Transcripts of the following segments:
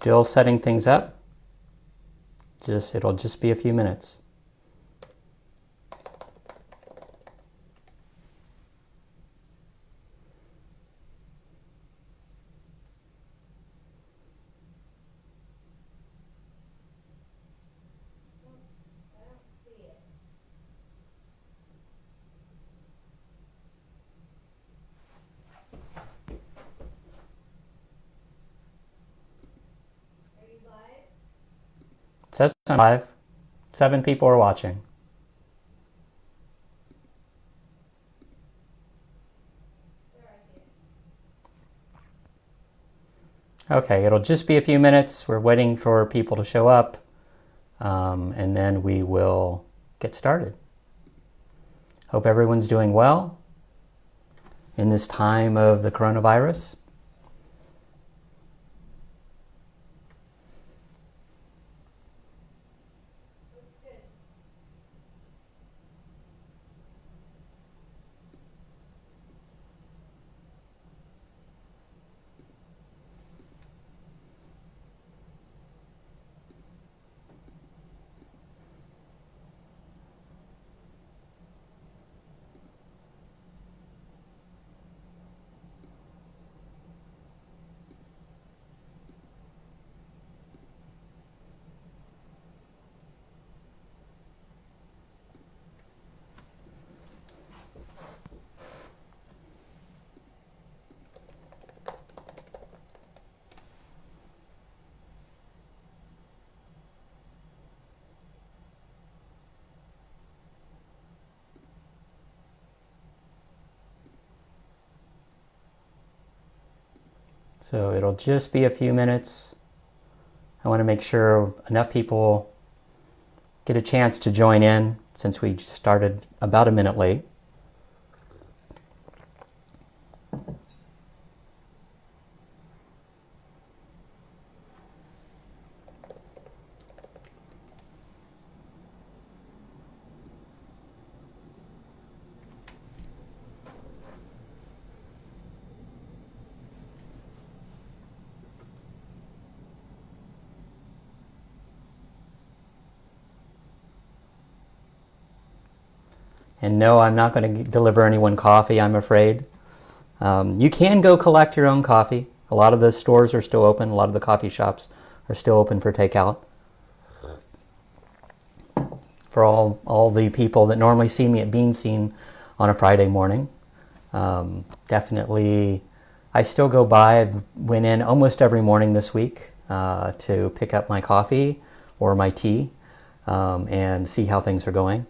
Still setting things up. It'll just be a few minutes. It says I'm live. 7 people are watching. Okay, it'll just be a few minutes. We're waiting for people to show up, and then we will get started. Hope everyone's doing well in this time of the coronavirus. So it'll just be a few minutes. I want to make sure enough people get a chance to join in since we started about a minute late. And no, I'm not going to deliver anyone coffee, I'm afraid. You can go collect your own coffee. A lot of the stores are still open. A lot of the coffee shops are still open for takeout. For all the people that normally see me at Bean Scene on a Friday morning. Definitely, I still go by. I went in almost every morning this week to pick up my coffee or my tea and see how things are going.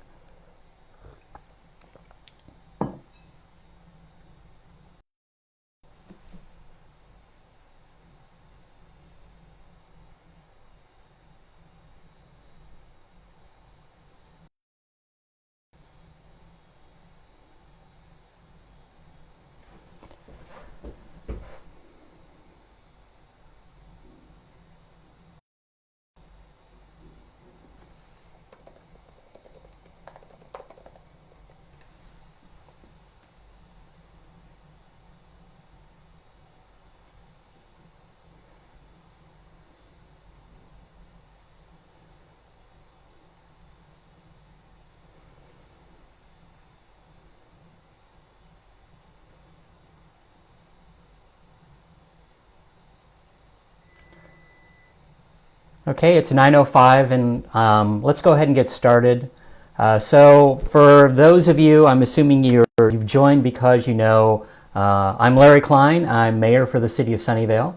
Okay, it's 9:05 and let's go ahead and get started. So for those of you, I'm assuming you've joined because you know I'm Larry Klein. I'm mayor for the city of Sunnyvale.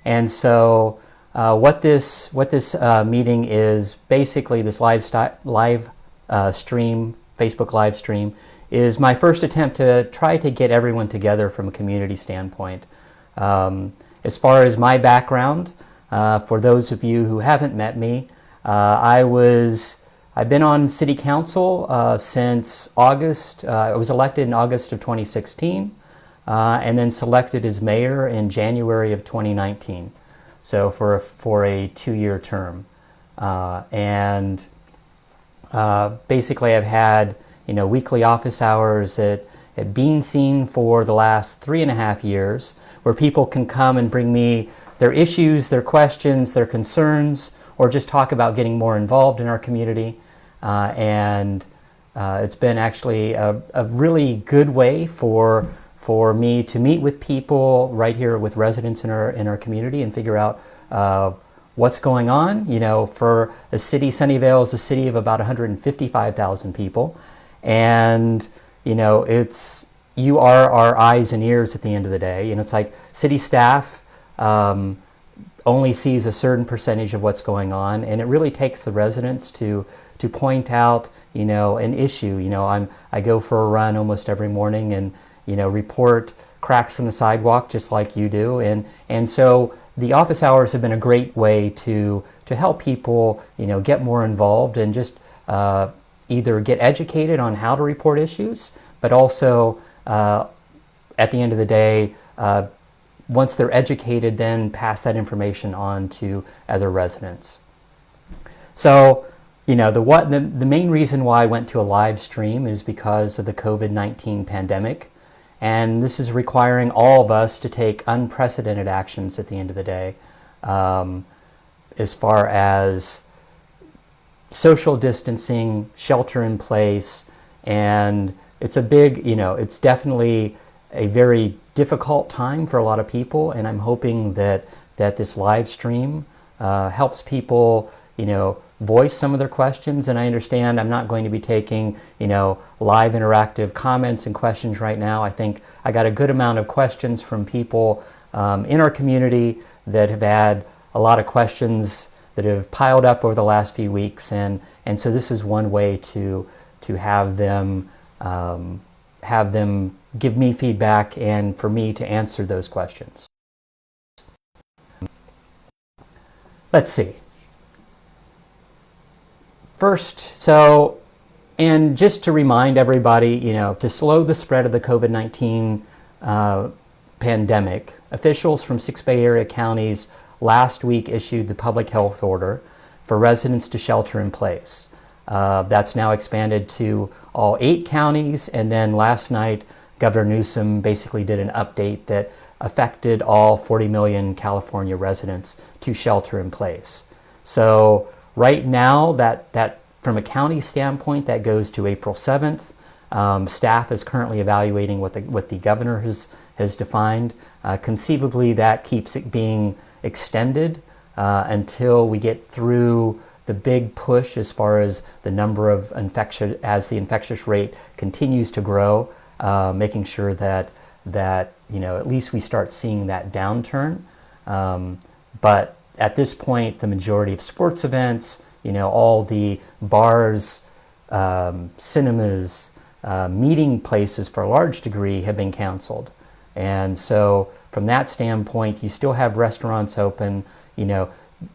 And so what this meeting is, basically this live stream, Facebook live stream, is my first attempt to try to get everyone together from a community standpoint. As far as my background, for those of you who haven't met me, I've been on city council since August. I was elected in August of 2016 and then selected as mayor in January of 2019. So for a 2-year term. Basically I've had weekly office hours at Bean Scene for the last 3.5 years, where people can come and bring me their issues, their questions, their concerns, or just talk about getting more involved in our community. And it's been actually a really good way for me to meet with people right here with residents in our community and figure out what's going on. You know, for a city, Sunnyvale is a city of about 155,000 people, and you know, you are our eyes and ears at the end of the day. And it's like city staff only sees a certain percentage of what's going on, and it really takes the residents to point out, you know, an issue. You know, I go for a run almost every morning, and you know, report cracks in the sidewalk just like you do, and so the office hours have been a great way to help people, you know, get more involved and just either get educated on how to report issues, but also at the end of the day, once they're educated, then pass that information on to other residents. So, you know, the main reason why I went to a live stream is because of the COVID-19 pandemic. And this is requiring all of us to take unprecedented actions at the end of the day, as far as social distancing, shelter in place, and it's a big, you know, it's definitely a very difficult time for a lot of people, and I'm hoping that this live stream helps people, you know, voice some of their questions. And I understand I'm not going to be taking, you know, live interactive comments and questions right now. I think I got a good amount of questions from people in our community that have had a lot of questions that have piled up over the last few weeks, and so this is one way to have them give me feedback and for me to answer those questions. Let's see. First, and just to remind everybody, you know, to slow the spread of the COVID-19 pandemic, officials from 6 Bay Area counties last week issued the public health order for residents to shelter in place. That's now expanded to all 8 counties, and then last night, Governor Newsom basically did an update that affected all 40 million California residents to shelter in place. So right now, that from a county standpoint, that goes to April 7th. Staff is currently evaluating what the governor has defined. Conceivably, that keeps it being extended until we get through the big push as far as the number of as the infectious rate continues to grow, making sure that you know, at least we start seeing that downturn. But at this point, the majority of sports events, you know, all the bars, cinemas, meeting places for a large degree have been canceled. And so from that standpoint, you still have restaurants open, you know,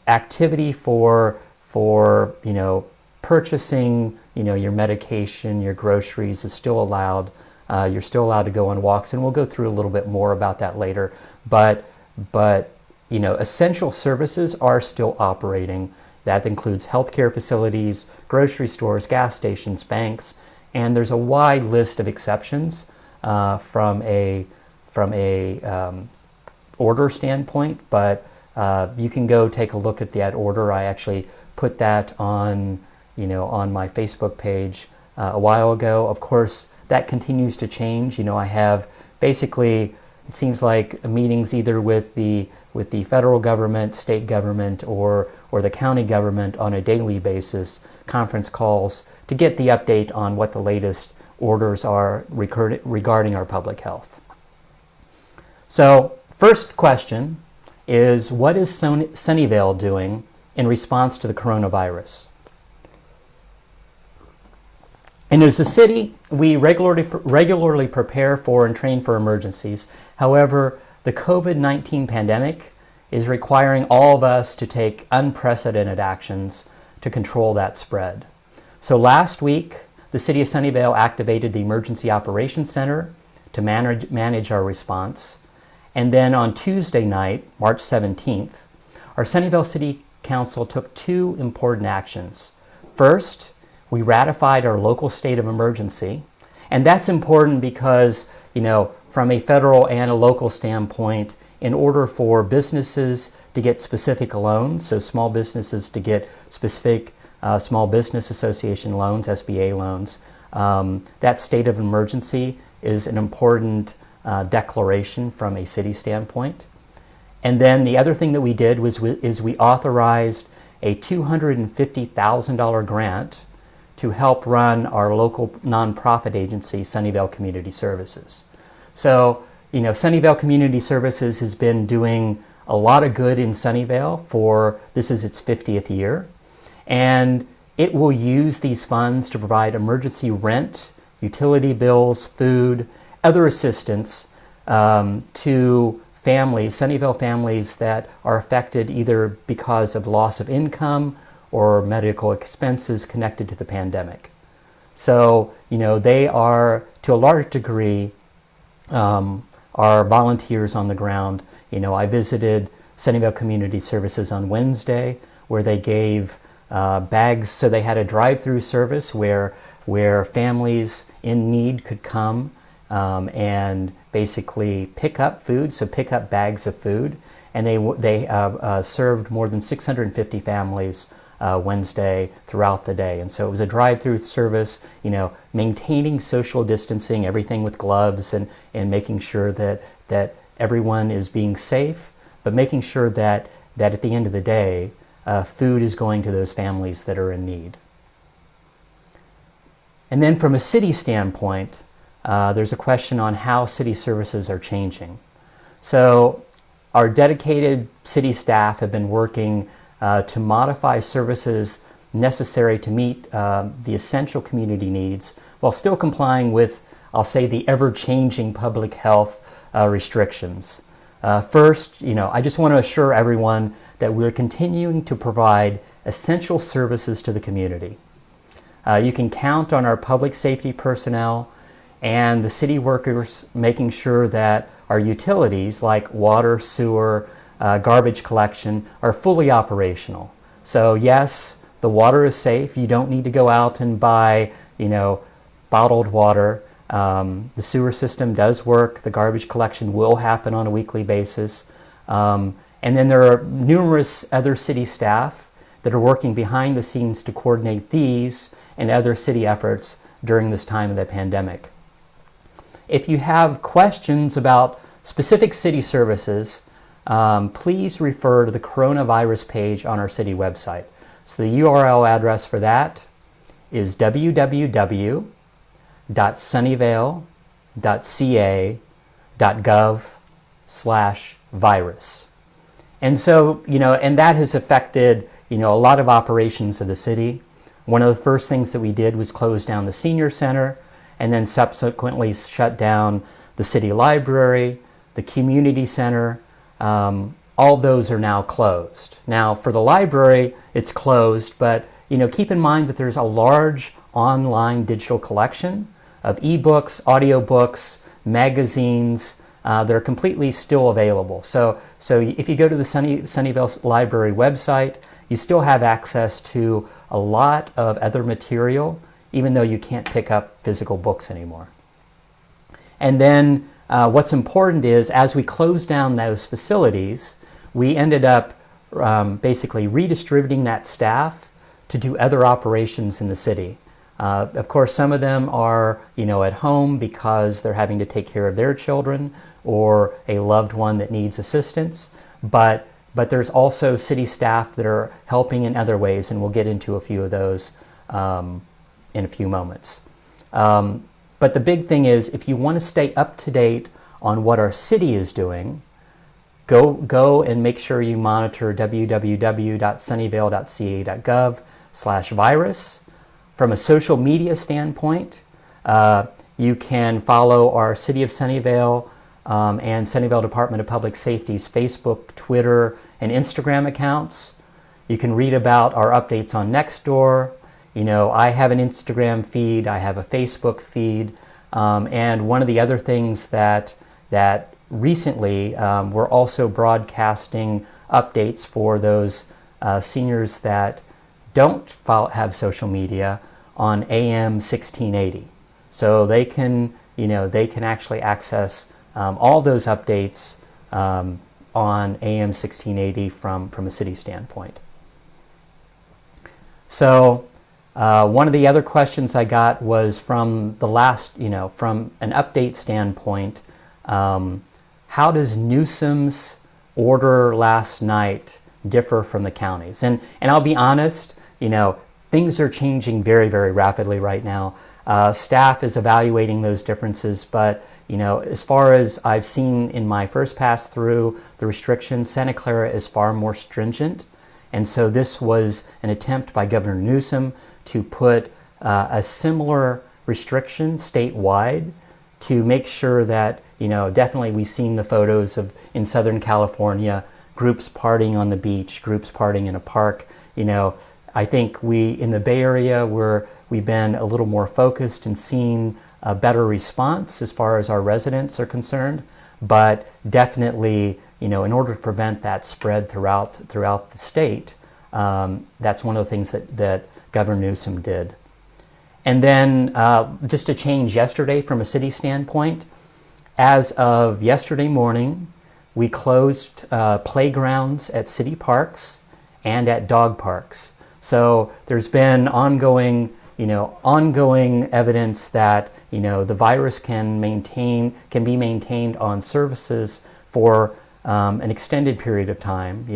activity for you know, purchasing, you know, your medication, your groceries is still allowed. You're still allowed to go on walks, and we'll go through a little bit more about that later. But you know, essential services are still operating. That includes healthcare facilities, grocery stores, gas stations, banks, and there's a wide list of exceptions from a order standpoint. But you can go take a look at that order. I actually put that on, you know, on my Facebook page a while ago. Of course, that continues to change. You know, I have basically, it seems like meetings either with the federal government, state government, or the county government on a daily basis, conference calls to get the update on what the latest orders are regarding our public health. So, first question is, what is Sunnyvale doing in response to the coronavirus? And as a city, we regularly prepare for and train for emergencies. However, the COVID-19 pandemic is requiring all of us to take unprecedented actions to control that spread. So last week, the City of Sunnyvale activated the Emergency Operations Center to manage our response. And then on Tuesday night, March 17th, our Sunnyvale City Council took 2 important actions. First, we ratified our local state of emergency, and that's important because, you know, from a federal and a local standpoint, in order for businesses to get specific loans, so small businesses to get specific Small Business Association loans, SBA loans, that state of emergency is an important declaration from a city standpoint. And then the other thing that we did is we authorized a $250,000 grant to help run our local nonprofit agency, Sunnyvale Community Services. So, Sunnyvale Community Services has been doing a lot of good in Sunnyvale this is its 50th year. And it will use these funds to provide emergency rent, utility bills, food, other assistance to families, Sunnyvale families that are affected either because of loss of income or medical expenses connected to the pandemic. So, they are, to a large degree, are volunteers on the ground. I visited Sunnyvale Community Services on Wednesday, where they gave bags, so they had a drive-through service where families in need could come and basically pick up food, so pick up bags of food, and they served more than 650 families Wednesday throughout the day. And so it was a drive-through service, maintaining social distancing, everything with gloves, and making sure that everyone is being safe, but making sure that at the end of the day, food is going to those families that are in need. And then from a city standpoint, there's a question on how city services are changing. So our dedicated city staff have been working to modify services necessary to meet the essential community needs while still complying with, I'll say, the ever-changing public health restrictions. First, I just want to assure everyone that we're continuing to provide essential services to the community. You can count on our public safety personnel and the city workers making sure that our utilities like water, sewer, garbage collection are fully operational. So yes, the water is safe. You don't need to go out and buy, bottled water. The sewer system does work. The garbage collection will happen on a weekly basis. And then there are numerous other city staff that are working behind the scenes to coordinate these and other city efforts during this time of the pandemic. If you have questions about specific city services, please refer to the coronavirus page on our city website. So the URL address for that is www.sunnyvale.ca.gov/virus. And so, and that has affected, a lot of operations of the city. One of the first things that we did was close down the senior center, and then subsequently shut down the city library, the community center. All those are now closed. Now, for the library, it's closed, but keep in mind that there's a large online digital collection of ebooks, audiobooks, magazines that are completely still available. So if you go to the Sunnyvale Library website, you still have access to a lot of other material, even though you can't pick up physical books anymore. And then what's important is, as we close down those facilities, we ended up basically redistributing that staff to do other operations in the city. Of course, some of them are, at home because they're having to take care of their children or a loved one that needs assistance. But there's also city staff that are helping in other ways, and we'll get into a few of those in a few moments. But the big thing is, if you want to stay up to date on what our city is doing, go and make sure you monitor www.sunnyvale.ca.gov/virus. From a social media standpoint, you can follow our City of Sunnyvale and Sunnyvale Department of Public Safety's Facebook, Twitter, and Instagram accounts. You can read about our updates on Nextdoor. I have an Instagram feed, I have a Facebook feed, and one of the other things that recently we're also broadcasting updates for those seniors that don't have social media on AM 1680. So they can actually access all those updates on AM 1680 from a city standpoint. So one of the other questions I got was from the last, from an update standpoint, how does Newsom's order last night differ from the county's? And I'll be honest, things are changing very, very rapidly right now. Staff is evaluating those differences, but as far as I've seen in my first pass through the restrictions, Santa Clara is far more stringent. And so this was an attempt by Governor Newsom to put a similar restriction statewide to make sure that, definitely we've seen the photos of in Southern California, groups partying on the beach, groups partying in a park. I think we, in the Bay Area, we've been a little more focused and seen a better response as far as our residents are concerned. But definitely, in order to prevent that spread throughout the state, that's one of the things that Governor Newsom did. And then just to change yesterday from a city standpoint, as of yesterday morning, we closed playgrounds at city parks and at dog parks. So there's been ongoing evidence that the virus can be maintained on services for an extended period of time,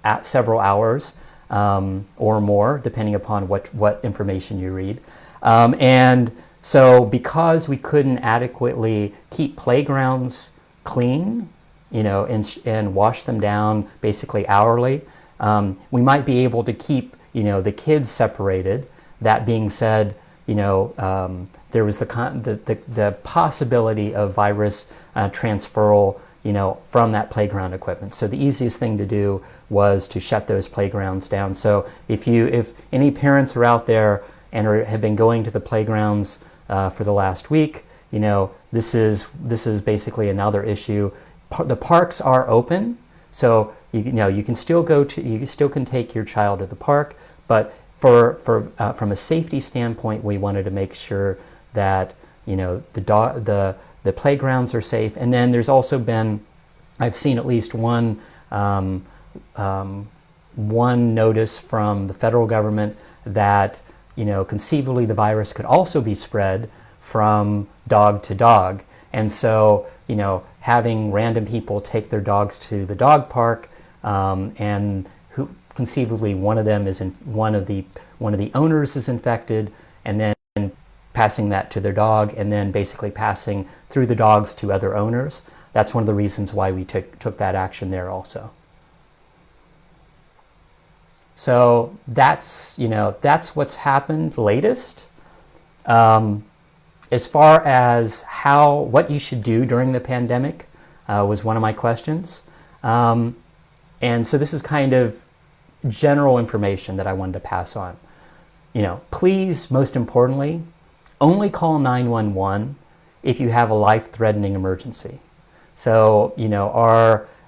at several hours or more, depending upon what information you read. And so because we couldn't adequately keep playgrounds clean, and wash them down basically hourly, we might be able to keep, the kids separated. That being said, there was the possibility of virus transferal, from that playground equipment. So the easiest thing to do was to shut those playgrounds down. So if any parents are out there and have been going to the playgrounds for the last week, this is basically another issue. The parks are open, so you can still take your child to the park, but from a safety standpoint, we wanted to make sure that the playgrounds are safe. And then there's also been, I've seen at least one notice from the federal government that conceivably the virus could also be spread from dog to dog. And so having random people take their dogs to the dog park, and who conceivably one of the owners is infected, and then passing that to their dog, and then basically passing through the dogs to other owners. That's one of the reasons why we took that action there also. So that's what's happened latest. As far as what you should do during the pandemic was one of my questions. And so this is kind of general information that I wanted to pass on. Please, most importantly, only call 911 if you have a life-threatening emergency. So,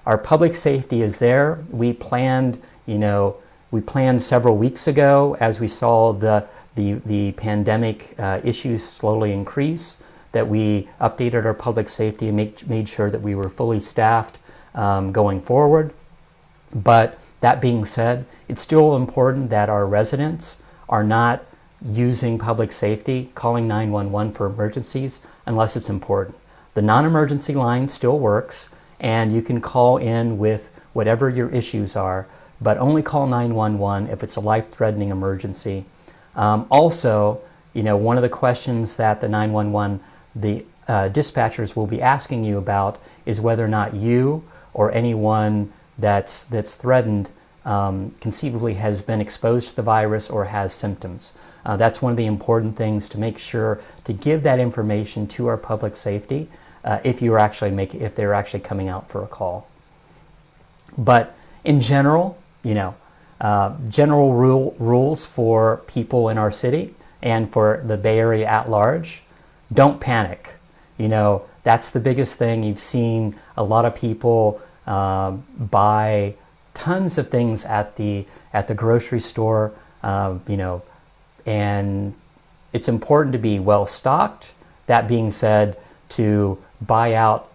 our public safety is there. We planned several weeks ago, as we saw the pandemic issues slowly increase, that we updated our public safety and made sure that we were fully staffed going forward. But that being said, it's still important that our residents are not using public safety, calling 911 for emergencies unless it's important. The non-emergency line still works, and you can call in with whatever your issues are, but only call 911 if it's a life-threatening emergency. Also, one of the questions that the 911, the dispatchers will be asking you about is whether or not you or anyone that's threatened conceivably has been exposed to the virus or has symptoms. That's one of the important things to make sure to give that information to our public safety if they're actually coming out for a call. But in general, general rules for people in our city and for the Bay Area at large: don't panic. That's the biggest thing. You've seen a lot of people buy tons of things at the grocery store, and it's important to be well stocked. That being said, to buy out,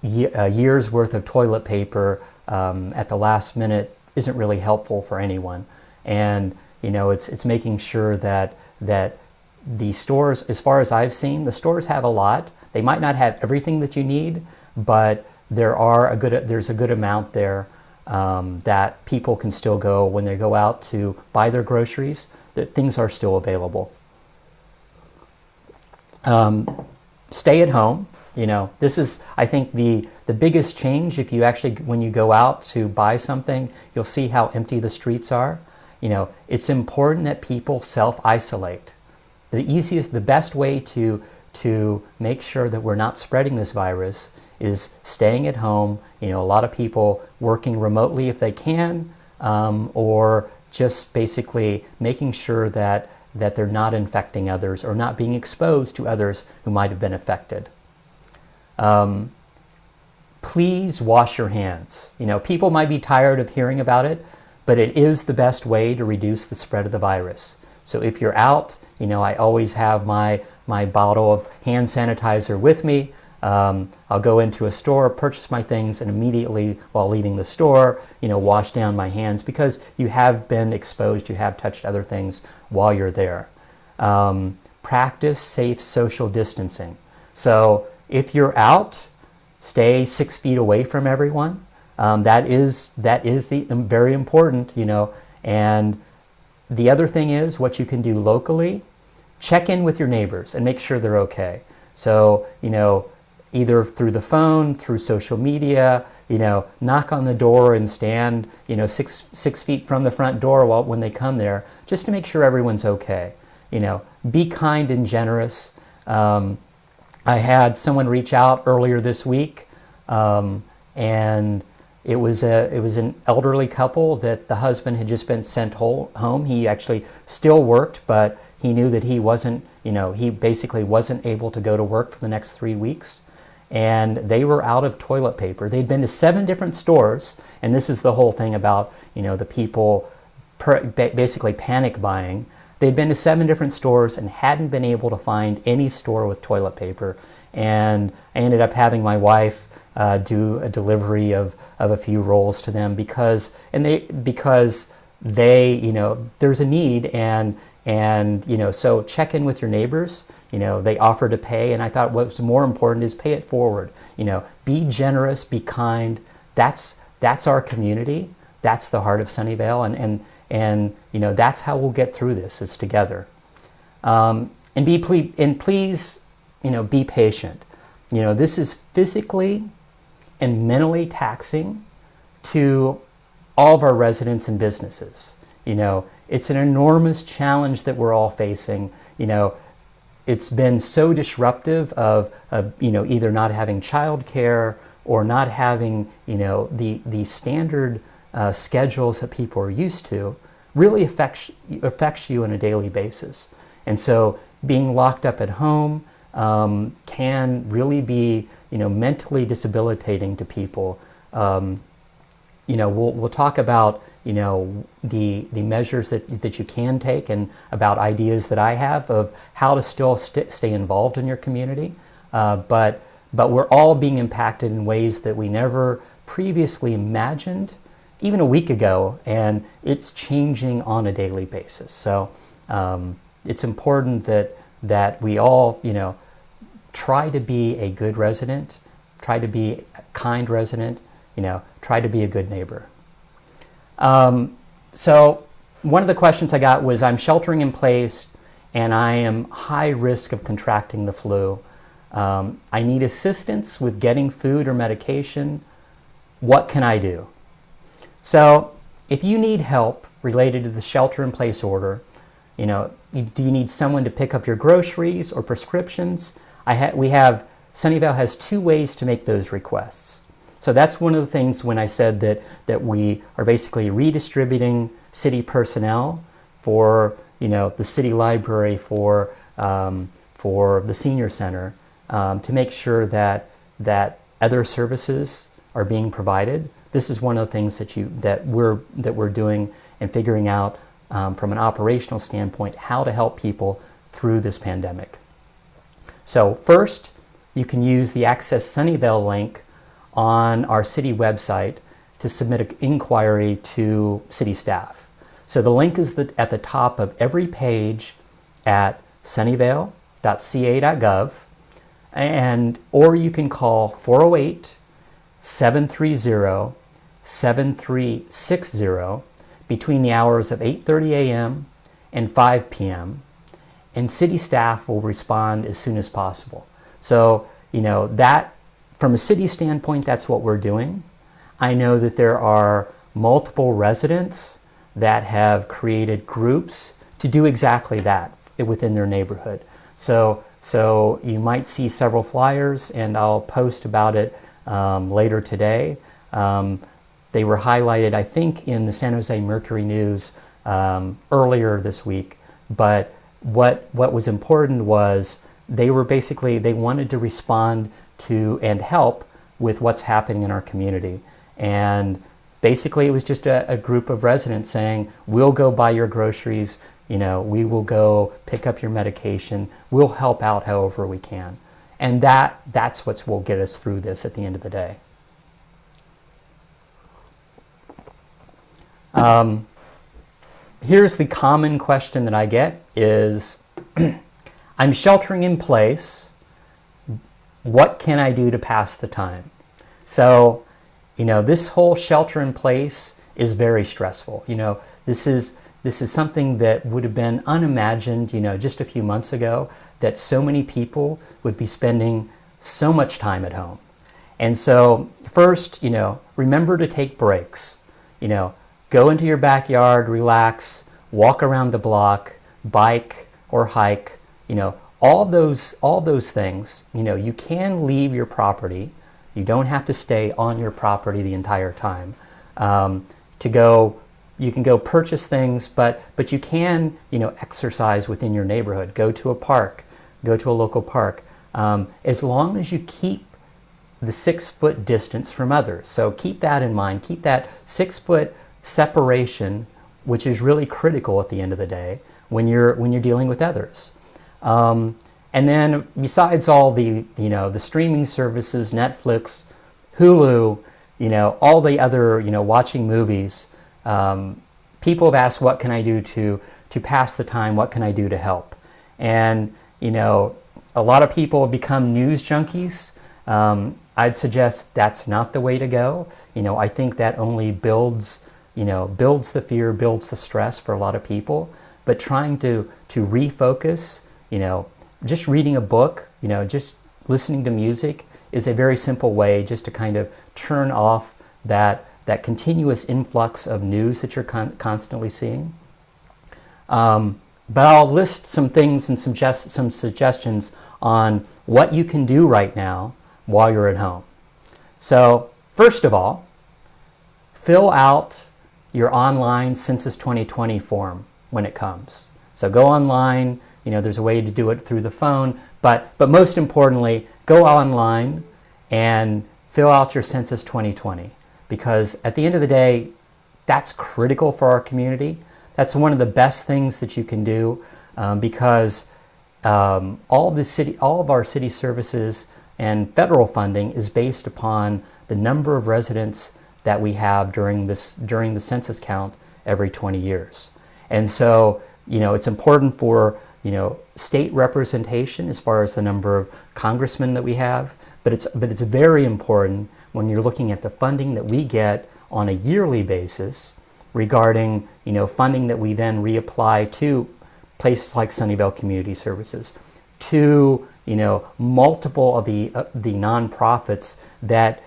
a year's worth of toilet paper at the last minute isn't really helpful for anyone. And it's making sure that the stores, as far as I've seen, the stores have a lot. They might not have everything that you need, but there's a good amount there that people can still go when they go out to buy their groceries, that things are still available. Stay at home. This is, I think, the biggest change. If you actually, when you go out to buy something, you'll see how empty the streets are. It's important that people self-isolate. The best way to make sure that we're not spreading this virus is staying at home. A lot of people working remotely if they can, or just basically making sure that they're not infecting others or not being exposed to others who might have been affected. Please wash your hands. People might be tired of hearing about it, but it is the best way to reduce the spread of the virus. So if you're out, I always have my bottle of hand sanitizer with me. I'll go into a store, purchase my things, and immediately while leaving the store, wash down my hands, because you have been exposed, you have touched other things while you're there. Practice safe social distancing. So if you're out, stay 6 feet away from everyone. That is very important, And the other thing is what you can do locally. Check in with your neighbors and make sure they're okay. So, either through the phone, through social media, knock on the door and stand, 6 feet from the front door when they come there, just to make sure everyone's okay. Be kind and generous. I had someone reach out earlier this week, and it was an elderly couple that the husband had just been sent home. He actually still worked, but he knew that he wasn't, he basically wasn't able to go to work for the next 3 weeks. And they were out of toilet paper. They'd been to 7 different stores, and this is the whole thing about, the people basically panic buying. They'd been to 7 different stores and hadn't been able to find any store with toilet paper. And I ended up having my wife do a delivery of a few rolls to them because they, there's a need, and so check in with your neighbors. They offer to pay, and I thought what's more important is pay it forward. Be generous, be kind. That's our community. That's the heart of Sunnyvale, and that's how we'll get through this, is together. And please, be patient. This is physically and mentally taxing to all of our residents and businesses. It's an enormous challenge that we're all facing. It's been so disruptive of either not having childcare or not having the standard schedules that people are used to. Really affects you on a daily basis. And so being locked up at home can really be mentally disabilitating to people. We'll talk about the measures that you can take, and about ideas that I have of how to still stay involved in your community. But we're all being impacted in ways that we never previously imagined, even a week ago, and it's changing on a daily basis. So it's important that we all try to be a good resident, try to be a kind resident, try to be a good neighbor. So one of the questions I got was, I'm sheltering in place and I am high risk of contracting the flu. I need assistance with getting food or medication. What can I do? So if you need help related to the shelter in place order, do you need someone to pick up your groceries or prescriptions? Sunnyvale has 2 ways to make those requests. So that's one of the things when I said that we are basically redistributing city personnel for the city library, for the senior center, to make sure that other services are being provided. This is one of the things that we're doing and figuring out from an operational standpoint how to help people through this pandemic. So first, you can use the Access Sunnyvale link on our city website to submit an inquiry to city staff. So the link is at the top of every page at sunnyvale.ca.gov, or you can call 408-730-7360 between the hours of 8:30 a.m. and 5 p.m. and city staff will respond as soon as possible. So, that from a city standpoint, that's what we're doing. I know that there are multiple residents that have created groups to do exactly that within their neighborhood. So you might see several flyers, and I'll post about it later today. They were highlighted, I think, in the San Jose Mercury News earlier this week. But what was important was they wanted to respond to and help with what's happening in our community. And basically it was just a group of residents saying, we'll go buy your groceries, we will go pick up your medication, we'll help out however we can. And that's what will get us through this at the end of the day. Here's the common question that I get is, I'm sheltering in place, what can I do to pass the time? So, this whole shelter in place is very stressful. This is something that would have been unimagined, just a few months ago, that so many people would be spending so much time at home. And so first, remember to take breaks. Go into your backyard, relax, walk around the block, bike or hike, all those things. You can leave your property. You don't have to stay on your property the entire time. You can go purchase things, but you can, exercise within your neighborhood. Go to a park, go to a local park, as long as you keep the 6-foot distance from others. So keep that in mind. Keep that 6-foot separation, which is really critical at the end of the day when you're dealing with others. And then besides all the streaming services, Netflix, Hulu, all the other watching movies, people have asked, what can I do to pass the time? What can I do to help? And a lot of people have become news junkies. I'd suggest that's not the way to go. I think that only builds the fear, builds the stress for a lot of people. But trying to refocus, just reading a book, just listening to music is a very simple way just to kind of turn off that continuous influx of news that you're constantly seeing. But I'll list some things and some suggestions on what you can do right now while you're at home. So first of all, fill out your online Census 2020 form when it comes. So go online, there's a way to do it through the phone, but most importantly, go online and fill out your Census 2020, because at the end of the day, that's critical for our community. That's one of the best things that you can do, because all of our city services and federal funding is based upon the number of residents that we have during the census count every 20 years. And so, it's important for, state representation as far as the number of congressmen that we have, but it's very important when you're looking at the funding that we get on a yearly basis regarding, funding that we then reapply to places like Sunnyvale Community Services, to, multiple of the nonprofits that,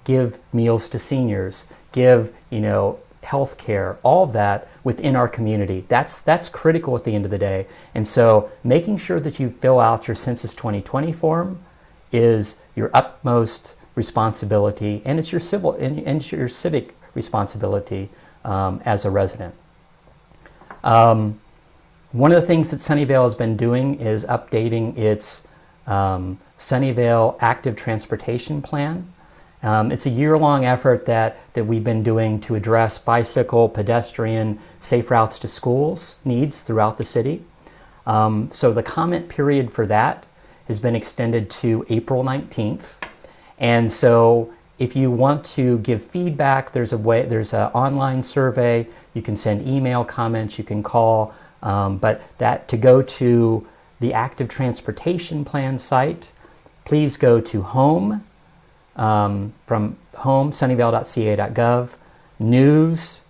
give meals to seniors, give, health care, all of that within our community. That's critical at the end of the day. And so making sure that you fill out your Census 2020 form is your utmost responsibility, and it's your your civic responsibility as a resident. One of the things that Sunnyvale has been doing is updating its Sunnyvale Active Transportation Plan. It's a year-long effort that we've been doing to address bicycle, pedestrian, safe routes to schools needs throughout the city. So the comment period for that has been extended to April 19th. And so if you want to give feedback, there's an online survey. You can send email comments, you can call, but to go to the Active Transportation Plan site, please go to Home, from home, sunnyvale.ca.gov, News,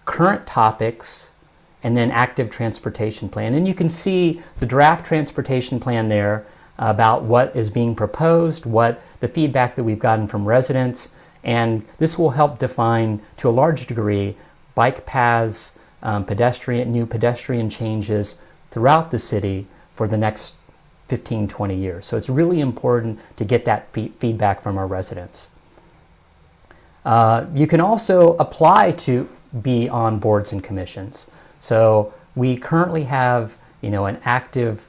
Current Topics, and then Active Transportation Plan. And you can see the draft transportation plan there about what is being proposed, what the feedback that we've gotten from residents, and this will help define, to a large degree, bike paths, new pedestrian changes throughout the city for the next 15, 20 years. So it's really important to get that feedback from our residents. You can also apply to be on boards and commissions. So we currently have, an active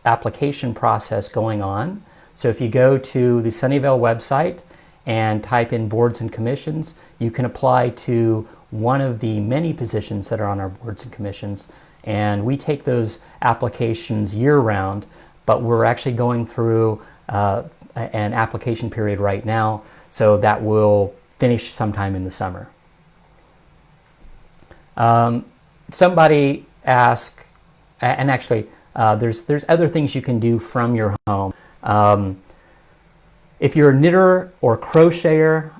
application process going on. So if you go to the Sunnyvale website and type in boards and commissions, you can apply to one of the many positions that are on our boards and commissions. And we take those applications year-round, but we're actually going through an application period right now, so that will finish sometime in the summer. Somebody asked, and actually there's other things you can do from your home. If you're a knitter or crocheter,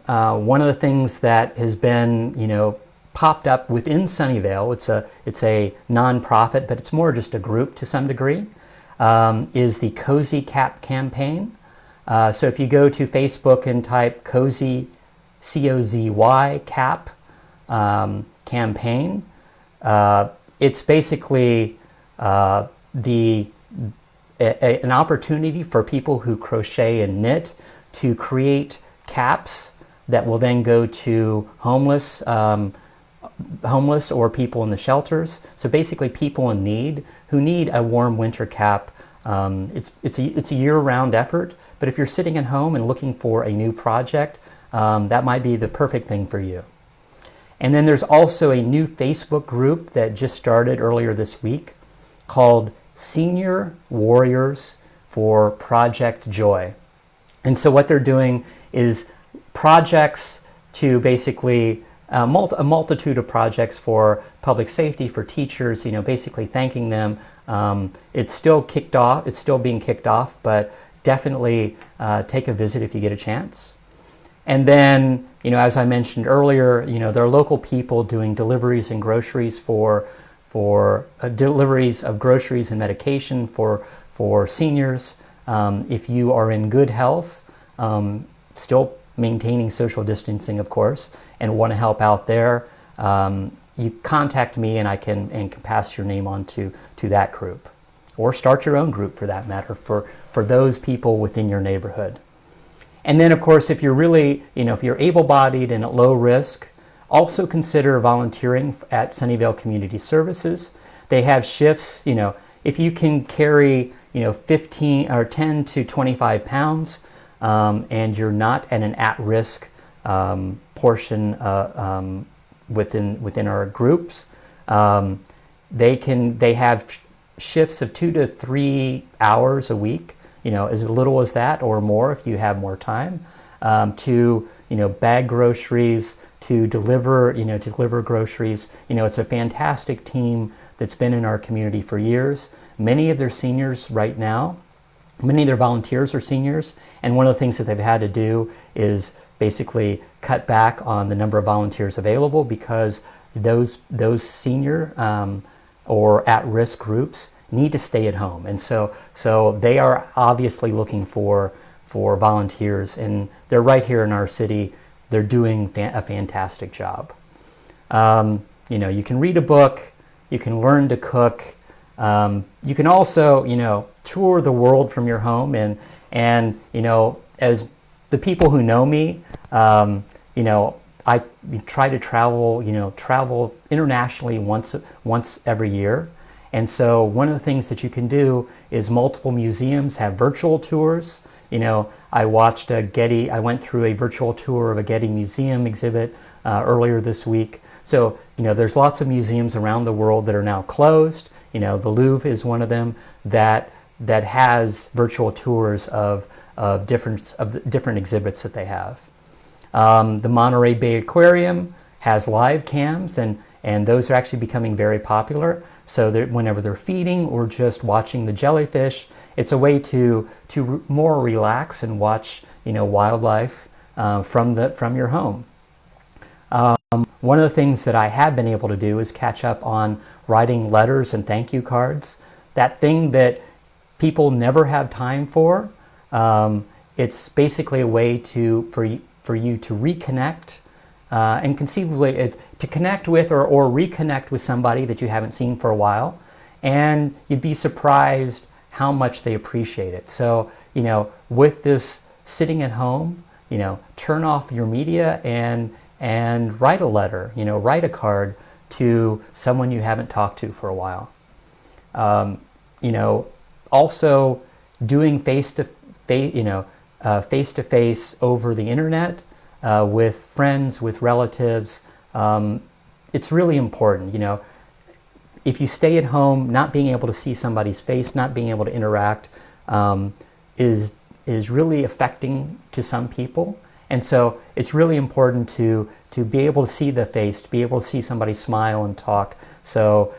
one of the things that has been, popped up within Sunnyvale, it's a nonprofit, but it's more just a group to some degree, is the Cozy Cap campaign. So if you go to Facebook and type Cozy, C-O-Z-Y, Cap campaign, it's basically an opportunity for people who crochet and knit to create caps that will then go to homeless or people in the shelters. So basically people in need who need a warm winter cap. It's a year-round effort, but if you're sitting at home and looking for a new project, that might be the perfect thing for you. And then there's also a new Facebook group that just started earlier this week called Senior Warriors for Project Joy. And so what they're doing is projects to basically a multitude of projects for public safety, for teachers, basically thanking them. It's still kicked off, it's still being kicked off, but definitely take a visit if you get a chance. And then, as I mentioned earlier, there are local people doing deliveries and groceries for deliveries of groceries and medication for seniors. If you are in good health, still maintaining social distancing, of course, and want to help out there, you contact me and I can pass your name on to that group, or start your own group for that matter, for those people within your neighborhood. And then, of course, if you're really, if you're able-bodied and at low risk, also consider volunteering at Sunnyvale Community Services. They have shifts, if you can carry, 15 or 10 to 25 pounds, and you're not at an at-risk portion within our groups, they have shifts of 2 to 3 hours a week, as little as that or more if you have more time, to bag groceries, to deliver groceries. It's a fantastic team that's been in our community for years. Many of their seniors right now, many of their volunteers are seniors, and one of the things that they've had to do is basically cut back on the number of volunteers available, because those senior or at-risk groups need to stay at home. And so they are obviously looking for volunteers, and they're right here in our city. They're doing a fantastic job. You can read a book, you can learn to cook, you can also, tour the world from your home, and as the people who know me, I try to travel internationally once every year. And so one of the things that you can do is multiple museums have virtual tours. I went through a virtual tour of a Getty Museum exhibit earlier this week. So, there's lots of museums around the world that are now closed. The Louvre is one of them that has virtual tours of of different exhibits that they have. The Monterey Bay Aquarium has live cams, and those are actually becoming very popular. So whenever they're feeding or just watching the jellyfish, it's a way to more relax and watch wildlife from your home. One of the things that I have been able to do is catch up on writing letters and thank you cards. That thing that people never have time for. It's basically a way for you to reconnect and conceivably to connect with or reconnect with somebody that you haven't seen for a while, and you'd be surprised how much they appreciate it. So with this sitting at home, turn off your media and write a letter, write a card to someone you haven't talked to for a while. Also doing face-to-face over the internet with friends, with relatives. It's really important. If you stay at home, not being able to see somebody's face, not being able to interact, is really affecting to some people. And so it's really important to be able to see the face, to be able to see somebody smile and talk. So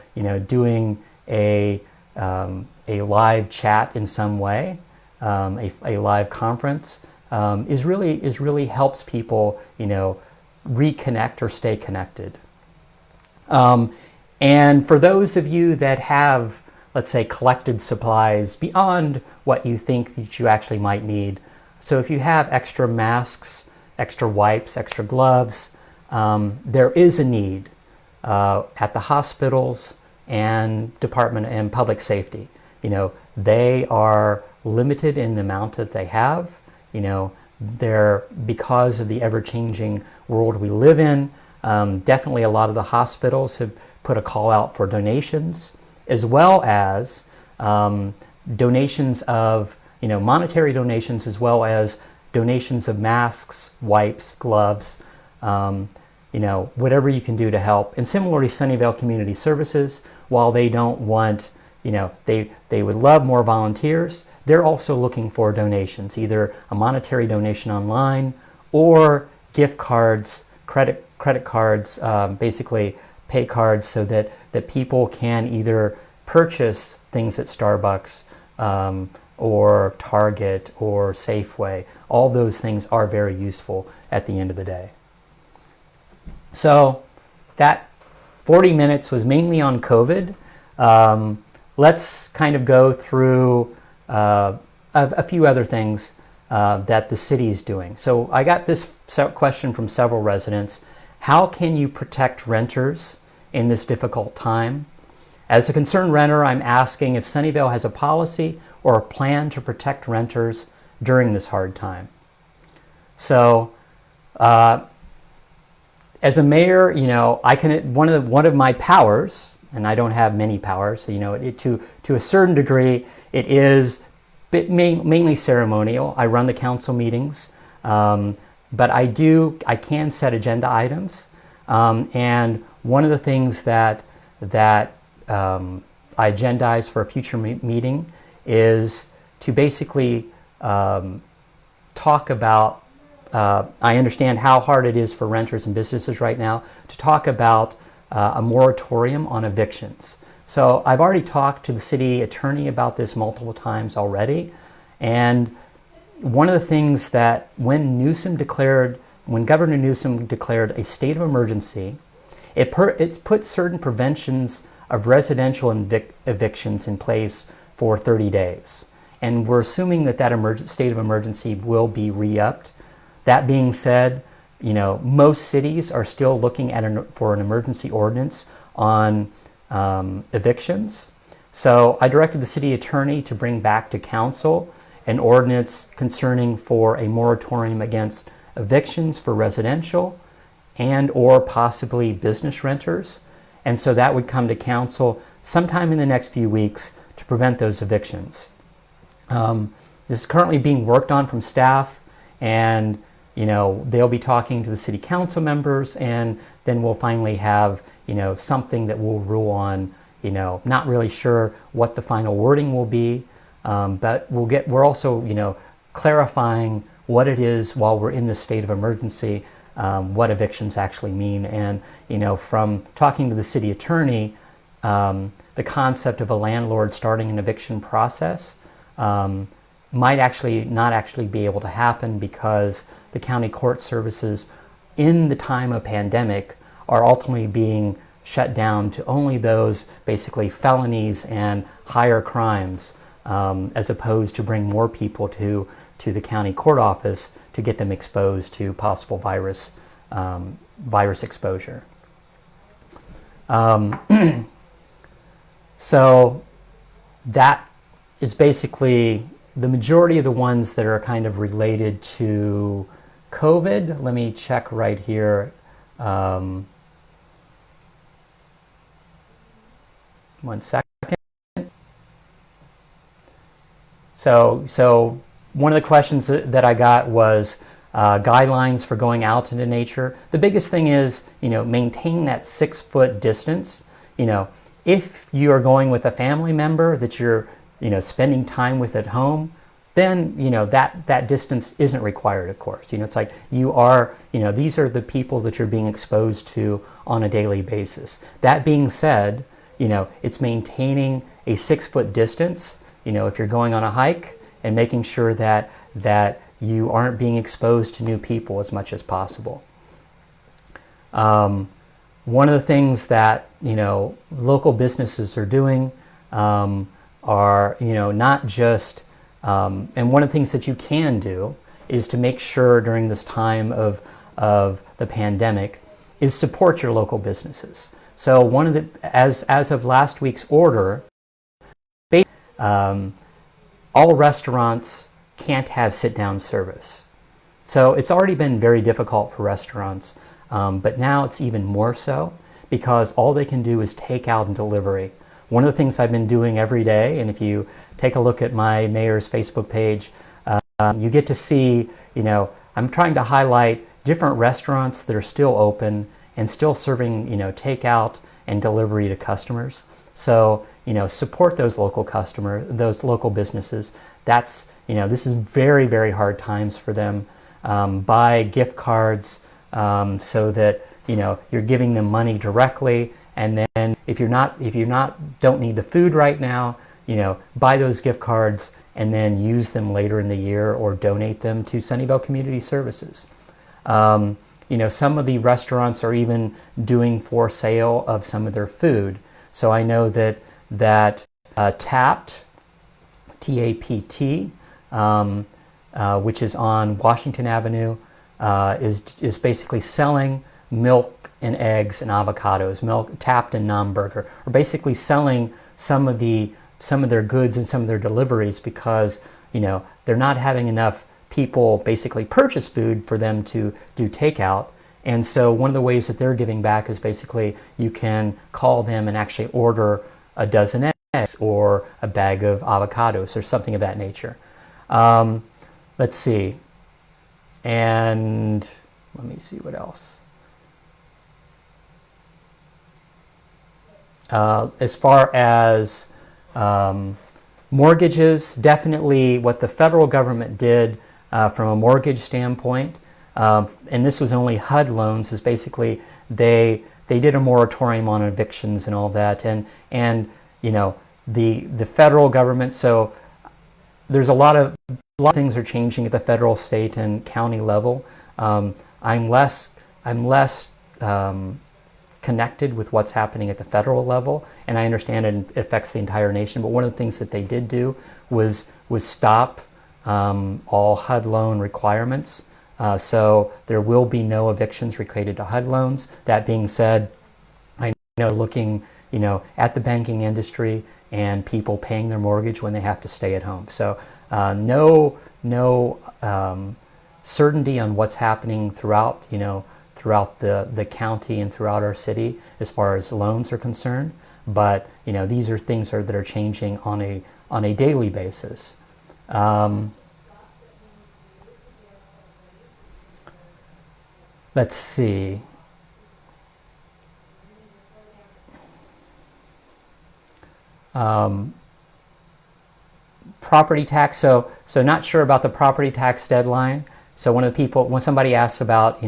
doing a live chat in some way, a live conference, is really helps people reconnect or stay connected. And for those of you that have, let's say, collected supplies beyond what you think that you actually might need, so if you have extra masks, extra wipes, extra gloves, there is a need at the hospitals and Department and Public Safety. They are limited in the amount that they have. They're, because of the ever-changing world we live in, definitely a lot of the hospitals have put a call out for donations, as well as donations of, monetary donations, as well as donations of masks, wipes, gloves, whatever you can do to help. And similarly, Sunnyvale Community Services, while they don't want, they would love more volunteers, they're also looking for donations, either a monetary donation online or gift cards, credit cards, basically pay cards, so that people can either purchase things at Starbucks or Target or Safeway. All those things are very useful at the end of the day. So that 40 minutes was mainly on COVID. Let's kind of go through a few other things that the city is doing. So I got this question from several residents. How can you protect renters in this difficult time? As a concerned renter, I'm asking if Sunnyvale has a policy or a plan to protect renters during this hard time. So as a mayor, I can, one of my powers, and I don't have many powers, so, to a certain degree, it is mainly ceremonial. I run the council meetings, but I can set agenda items. And one of the things that I agendize for a future meeting is to basically talk about, I understand how hard it is for renters and businesses right now, to talk about a moratorium on evictions. So I've already talked to the city attorney about this multiple times already. And one of the things that when Governor Newsom declared a state of emergency, it's put certain preventions of residential evictions in place for 30 days. And we're assuming that state of emergency will be re-upped. That being said, most cities are still looking for an emergency ordinance on evictions. So I directed the city attorney to bring back to council an ordinance concerning for a moratorium against evictions for residential and or possibly business renters. And so that would come to council sometime in the next few weeks to prevent those evictions. This is currently being worked on from staff, and they'll be talking to the city council members, and then we'll finally have something that we'll rule on. Not really sure what the final wording will be, but we're also clarifying what it is while we're in this state of emergency, what evictions actually mean. And from talking to the city attorney, the concept of a landlord starting an eviction process might not actually be able to happen, because the county court services in the time of pandemic are ultimately being shut down to only those basically felonies and higher crimes, as opposed to bring more people to the county court office to get them exposed to possible virus exposure. So that is basically the majority of the ones that are kind of related to COVID. Let me check right here. One second. So one of the questions that I got was guidelines for going out into nature. The biggest thing is, maintain that 6-foot distance. If you are going with a family member that you're, spending time with at home, then, that distance isn't required, of course. It's like you are, these are the people that you're being exposed to on a daily basis. That being said, it's maintaining a 6-foot distance, if you're going on a hike, and making sure that you aren't being exposed to new people as much as possible. One of the things that local businesses are doing are not just, and one of the things that you can do is to make sure during this time of the pandemic is support your local businesses. So one of the, as of last week's order, all restaurants can't have sit-down service. So it's already been very difficult for restaurants, but now it's even more so, because all they can do is takeout and delivery. One of the things I've been doing every day, and if you take a look at my mayor's Facebook page, you get to see, I'm trying to highlight different restaurants that are still open and still serving, takeout and delivery to customers. So, support those local those local businesses. That's, this is very, very hard times for them. Buy gift cards so that, you're giving them money directly. And then if you're not don't need the food right now, buy those gift cards and then use them later in the year, or donate them to Sunnyvale Community Services. Some of the restaurants are even doing for sale of some of their food. So I know that Tapt, T-A-P-T, which is on Washington Avenue, is basically selling milk and eggs and avocados. Tapt and Nomburger are basically selling some of their goods and some of their deliveries, because they're not having enough people basically purchase food for them to do takeout. And so one of the ways that they're giving back is basically you can call them and actually order a dozen eggs or a bag of avocados or something of that nature. Let's see. And let me see what else. As far as mortgages, definitely what the federal government did from a mortgage standpoint, and this was only HUD loans, is basically they did a moratorium on evictions and all that, and the federal government. So there's a lot of things are changing at the federal, state, and county level. I'm less connected with what's happening at the federal level, and I understand it affects the entire nation. But one of the things that they did do was stop all HUD loan requirements. So there will be no evictions related to HUD loans. That being said, I know looking at the banking industry and people paying their mortgage when they have to stay at home. So no certainty on what's happening throughout the county and throughout our city as far as loans are concerned. But these are things that are changing on a daily basis. Let's see. property tax. So not sure about the property tax deadline. So when somebody asks about,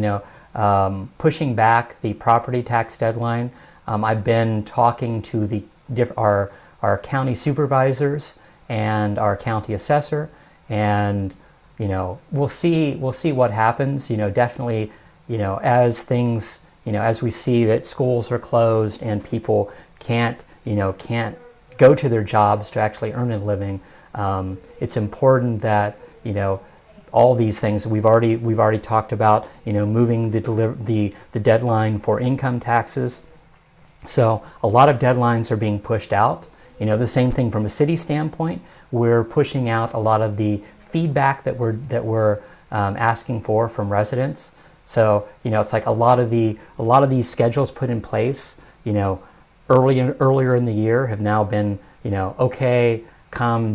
pushing back the property tax deadline, I've been talking to our county supervisors and our county assessor, and we'll see what happens. Definitely, as things, as we see that schools are closed and people can't go to their jobs to actually earn a living, it's important that all these things we've already talked about, moving the deadline for income taxes. So a lot of deadlines are being pushed out. The same thing from a city standpoint. We're pushing out a lot of the feedback that we're asking for from residents. So it's like a lot of these schedules put in place, earlier in the year have now been okay. Come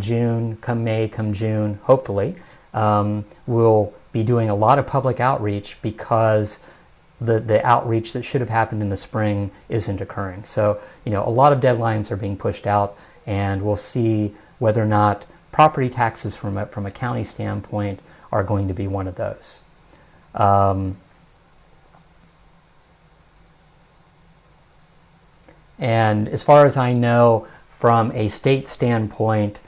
May, come June, hopefully we'll be doing a lot of public outreach, because the outreach that should have happened in the spring isn't occurring. So a lot of deadlines are being pushed out, and we'll see whether or not property taxes from a county standpoint are going to be one of those. And as far as I know, from a state standpoint,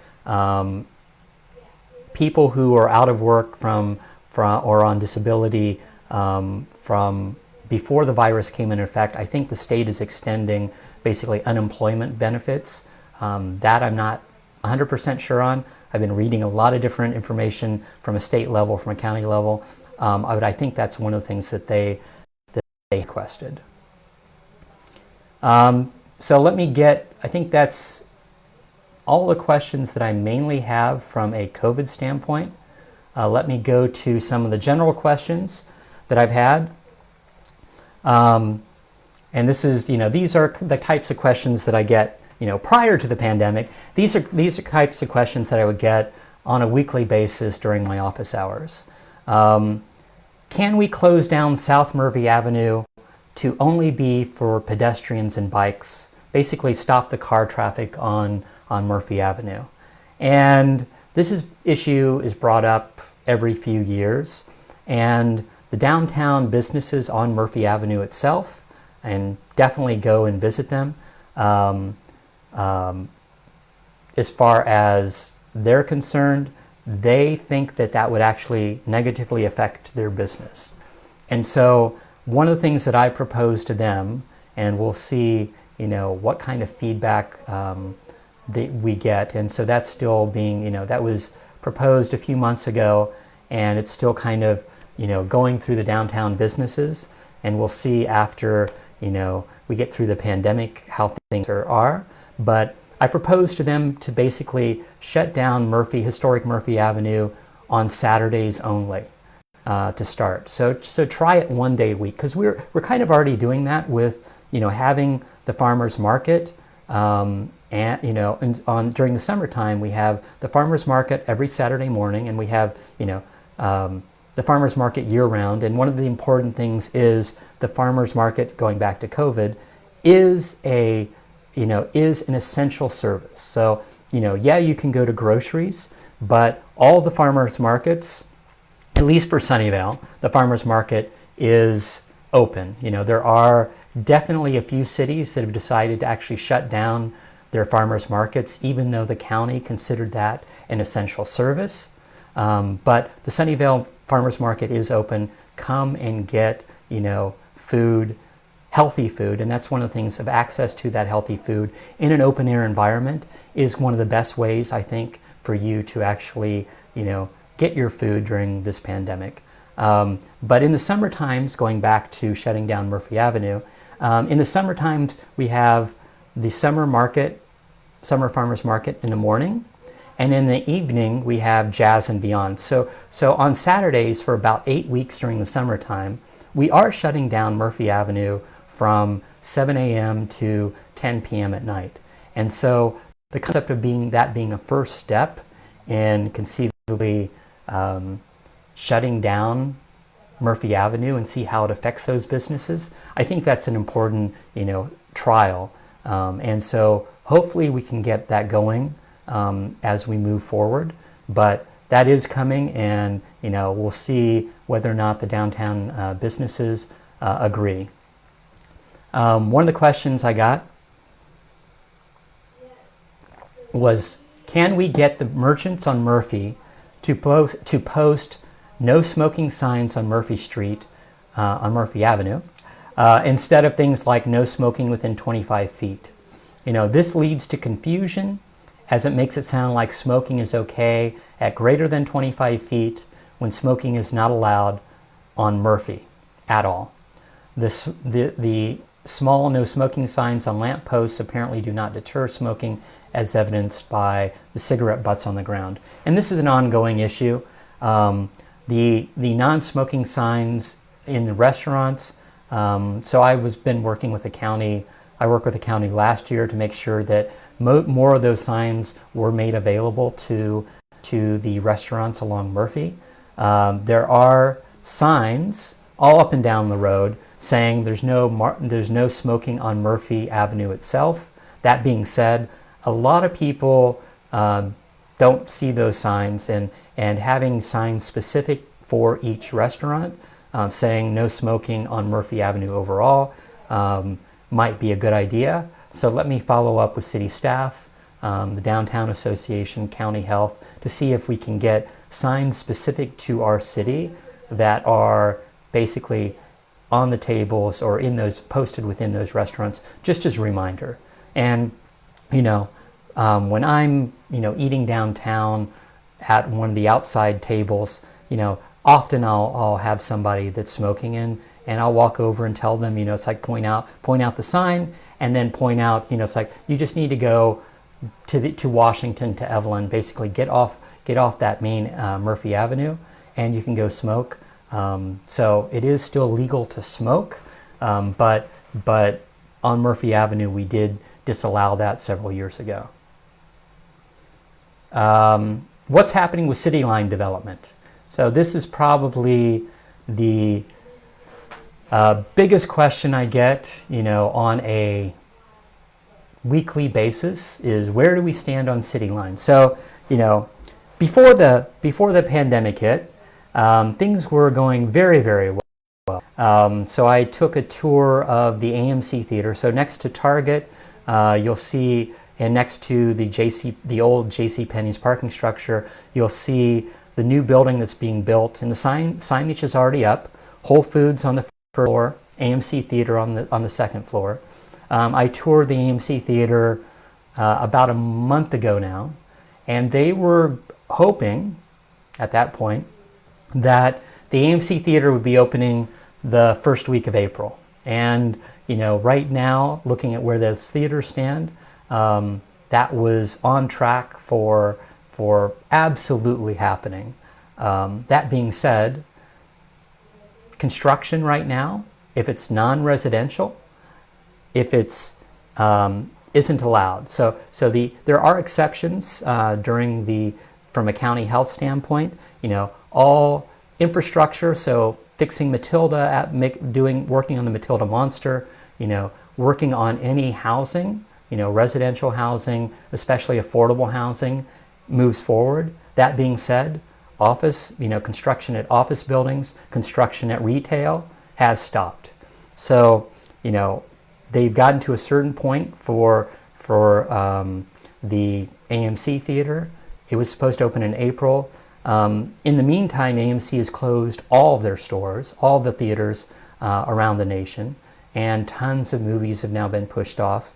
people who are out of work from or on disability from before the virus came into effect, I think the state is extending basically unemployment benefits. That I'm not 100% sure on. I've been reading a lot of different information from a state level, from a county level, but I think that's one of the things that they requested. So I think that's all the questions that I mainly have from a COVID standpoint. Let me go to some of the general questions that I've had. And this is, these are the types of questions that I get, prior to the pandemic. These are types of questions that I would get on a weekly basis during my office hours. Can we close down South Murphy Avenue to only be for pedestrians and bikes? Basically stop the car traffic on Murphy Avenue. And this issue is brought up every few years. And the downtown businesses on Murphy Avenue itself, and definitely go and visit them. As far as they're concerned, they think that would actually negatively affect their business. And so one of the things that I propose to them, and we'll see, what kind of feedback that we get. And so that's still being, that was proposed a few months ago, and it's still kind of, going through the downtown businesses. And we'll see after, we get through the pandemic how things are. But I propose to them to basically shut down historic Murphy Avenue on Saturdays only to start. So try it one day a week, because we're kind of already doing that with, having the farmers market. And during the summertime, we have the farmers market every Saturday morning, and we have, the farmers market year round. And one of the important things is the farmers market, going back to COVID, is an essential service. So, you can go to groceries, but all the farmers markets, at least for Sunnyvale, the farmers market is open. There are definitely a few cities that have decided to actually shut down their farmers markets, even though the county considered that an essential service. But the Sunnyvale farmers market is open. Come and get, food, healthy food. And that's one of the things of access to that healthy food in an open air environment is one of the best ways, I think, for you to actually, get your food during this pandemic. But in the summer times, going back to shutting down Murphy Avenue, in the summer times, we have the summer farmers market in the morning. And in the evening, we have Jazz and Beyond. So on Saturdays, for about 8 weeks during the summertime, we are shutting down Murphy Avenue from 7 a.m. to 10 p.m. at night. And so the concept of being a first step in conceivably shutting down Murphy Avenue and see how it affects those businesses, I think that's an important, trial. And so hopefully we can get that going as we move forward. But that is coming, and we'll see whether or not the downtown businesses agree. One of the questions I got was, can we get the merchants on Murphy to post no smoking signs on Murphy Street, on Murphy Avenue, instead of things like no smoking within 25 feet? This leads to confusion, as it makes it sound like smoking is okay at greater than 25 feet when smoking is not allowed on Murphy at all. The small no smoking signs on lamp posts apparently do not deter smoking, as evidenced by the cigarette butts on the ground. And this is an ongoing issue. The non-smoking signs in the restaurants, so I've been working with the county. I worked with the county last year to make sure that more of those signs were made available to the restaurants along Murphy. There are signs all up and down the road saying there's no smoking on Murphy Avenue itself. That being said, a lot of people don't see those signs, and having signs specific for each restaurant saying no smoking on Murphy Avenue overall might be a good idea. So let me follow up with city staff, the Downtown Association, County Health, to see if we can get signs specific to our city that are basically on the tables or posted within those restaurants, just as a reminder. And when I'm eating downtown at one of the outside tables, often I'll have somebody that's smoking and I'll walk over and tell them, it's like point out the sign, and then point out, it's like you just need to go to Washington, to Evelyn, basically get off that main Murphy Avenue, and you can go smoke. So it is still legal to smoke, but on Murphy Avenue we did disallow that several years ago. What's happening with city line development? So this is probably the biggest question I get, on a weekly basis, is where do we stand on city lines? So, before the pandemic hit, things were going very, very well. So I took a tour of the AMC Theater. So next to Target, you'll see, and next to the old JCPenney's parking structure, you'll see the new building that's being built, and the signage is already up. Whole Foods on the first floor, AMC Theater on the second floor. I toured the AMC Theater about a month ago now, and they were hoping at that point that the AMC Theater would be opening the first week of April. And right now, looking at where those theaters stand, that was on track for absolutely happening. That being said, construction right now, if it's non-residential, if it's isn't allowed. So there are exceptions from a county health standpoint. All infrastructure. So fixing Matilda, working on the Matilda monster. Working on any housing. Residential housing, especially affordable housing, moves forward. That being said, construction at office buildings, construction at retail has stopped. So, they've gotten to a certain point for the AMC Theater. It was supposed to open in April. In the meantime, AMC has closed all of their stores, all the theaters around the nation, and tons of movies have now been pushed off.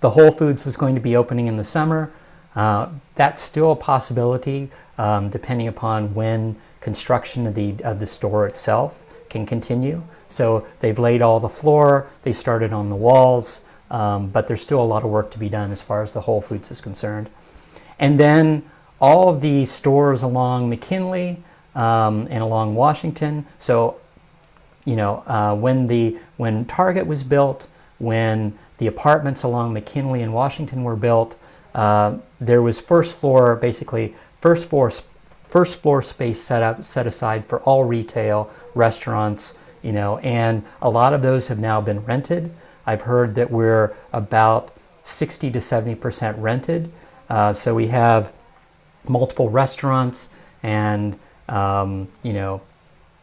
The Whole Foods was going to be opening in the summer. That's still a possibility, depending upon when construction of the store itself can continue. So they've laid all the floor, they've started on the walls, but there's still a lot of work to be done as far as the Whole Foods is concerned. And then all of the stores along McKinley and along Washington. So, when Target was built, when the apartments along McKinley and Washington were built, there was first floor space set aside for all retail, restaurants, and a lot of those have now been rented. I've heard that we're about 60 to 70% rented. So we have multiple restaurants and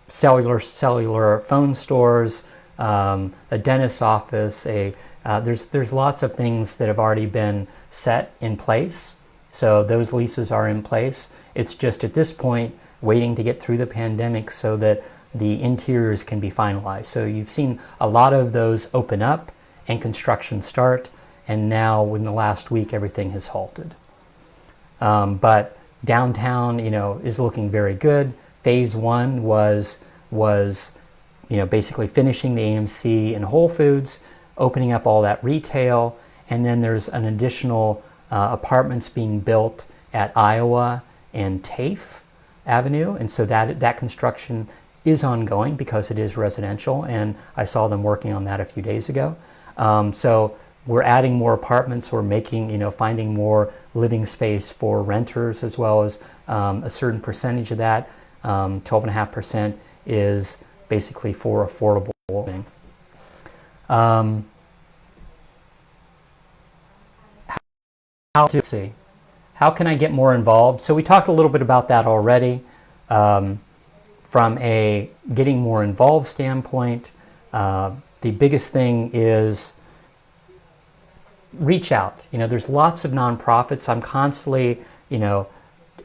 cellular phone stores, a dentist's office. There's lots of things that have already been set in place. So those leases are in place. It's just at this point waiting to get through the pandemic so that the interiors can be finalized. So you've seen a lot of those open up and construction start, and now in the last week everything has halted. But downtown, is looking very good. Phase 1 was basically finishing the AMC and Whole Foods, opening up all that retail, and then there's an additional apartments being built at Iowa and TAFE Avenue, and so that construction is ongoing because it is residential, and I saw them working on that a few days ago. So we're adding more apartments. We're finding more living space for renters, as well as a certain percentage of that, 12.5%, is basically for affordable living. How can I get more involved? So we talked a little bit about that already. From a getting more involved standpoint, the biggest thing is reach out. There's lots of nonprofits. I'm constantly,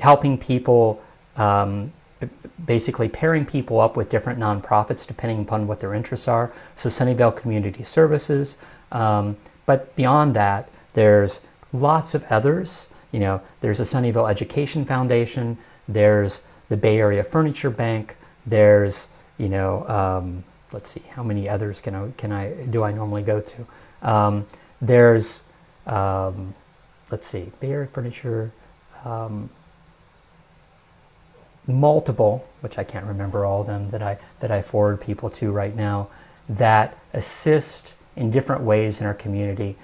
helping people, basically pairing people up with different nonprofits depending upon what their interests are. So Sunnyvale Community Services. But beyond that, there's lots of others. There's a Sunnyvale Education Foundation. There's the Bay Area Furniture Bank. There's, let's see, how many others do I normally go to? There's, let's see, Bay Area Furniture, multiple, which I can't remember all of them, that I forward people to right now, that assist in different ways in our community.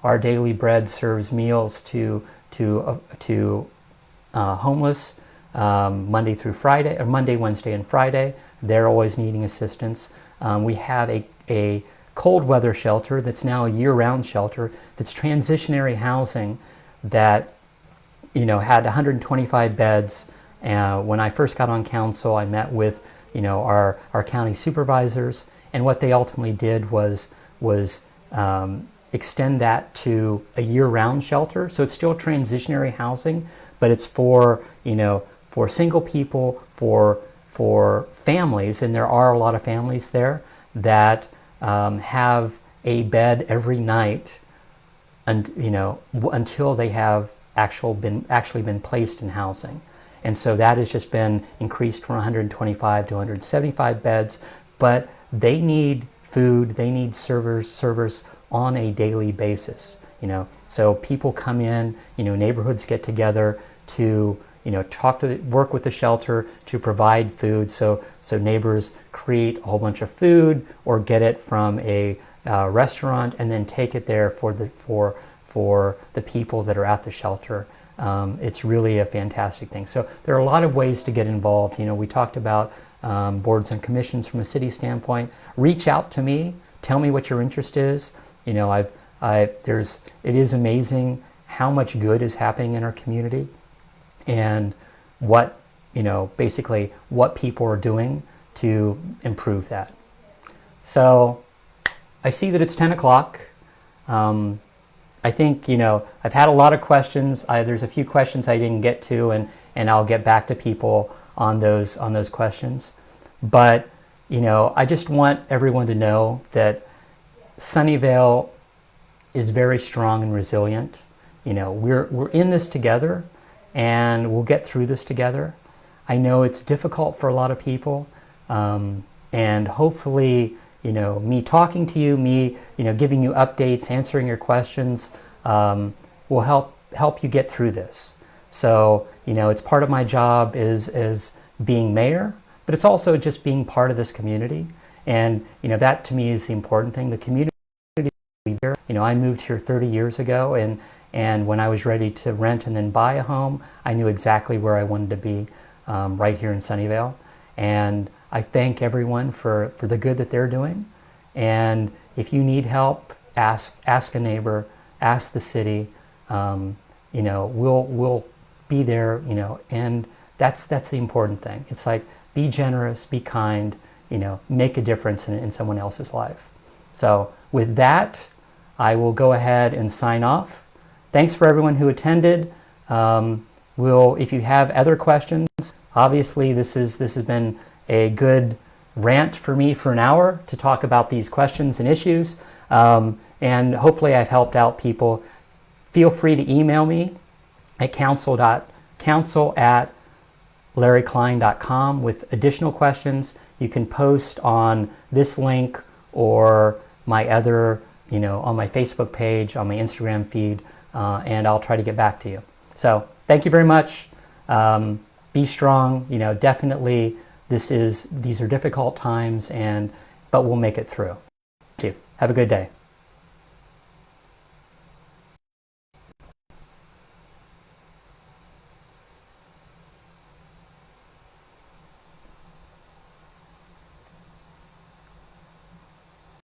Our Daily Bread serves meals to homeless Monday through Friday, or Monday, Wednesday, and Friday. They're always needing assistance. We have a cold weather shelter that's now a year-round shelter that's transitionary housing that had 125 beds. When I first got on council, I met with our county supervisors, and what they ultimately did was extend that to a year-round shelter. So it's still transitionary housing, but it's for single people, for families, and there are a lot of families there that have a bed every night, and until they have actually been placed in housing. And so that has just been increased from 125 to 175 beds, but they need food, they need servers on a daily basis. So people come in, neighborhoods get together to work with the shelter to provide food. So neighbors create a whole bunch of food or get it from a restaurant and then take it there for the people that are at the shelter. It's really a fantastic thing. So there are a lot of ways to get involved. We talked about boards and commissions from a city standpoint. Reach out to me. Tell me what your interest is. It is amazing how much good is happening in our community, and what basically what people are doing to improve that. So I see that it's 10 o'clock. I think I've had a lot of questions. There's a few questions I didn't get to, and I'll get back to people on those questions. But I just want everyone to know that Sunnyvale is very strong and resilient. We're in this together, and we'll get through this together. I know it's difficult for a lot of people, and hopefully, me talking to you, me, giving you updates, answering your questions, will help you get through this. So, it's part of my job is being mayor, but it's also just being part of this community. And, that to me is the important thing. The community, I moved here 30 years ago, and when I was ready to rent and then buy a home, I knew exactly where I wanted to be, right here in Sunnyvale. And I thank everyone for the good that they're doing. And if you need help, ask a neighbor, ask the city. we'll be there, and that's the important thing. It's like, be generous, be kind, make a difference in someone else's life. So with that, I will go ahead and sign off. Thanks for everyone who attended. If you have other questions, obviously this has been a good rant for me for an hour to talk about these questions and issues, and hopefully I've helped out people. Feel free to email me at counsel@larryklein.com with additional questions. You can post on this link or my other, on my Facebook page, on my Instagram feed, and I'll try to get back to you. So thank you very much. Be strong. Definitely these are difficult times, but we'll make it through. Thank you. Have a good day.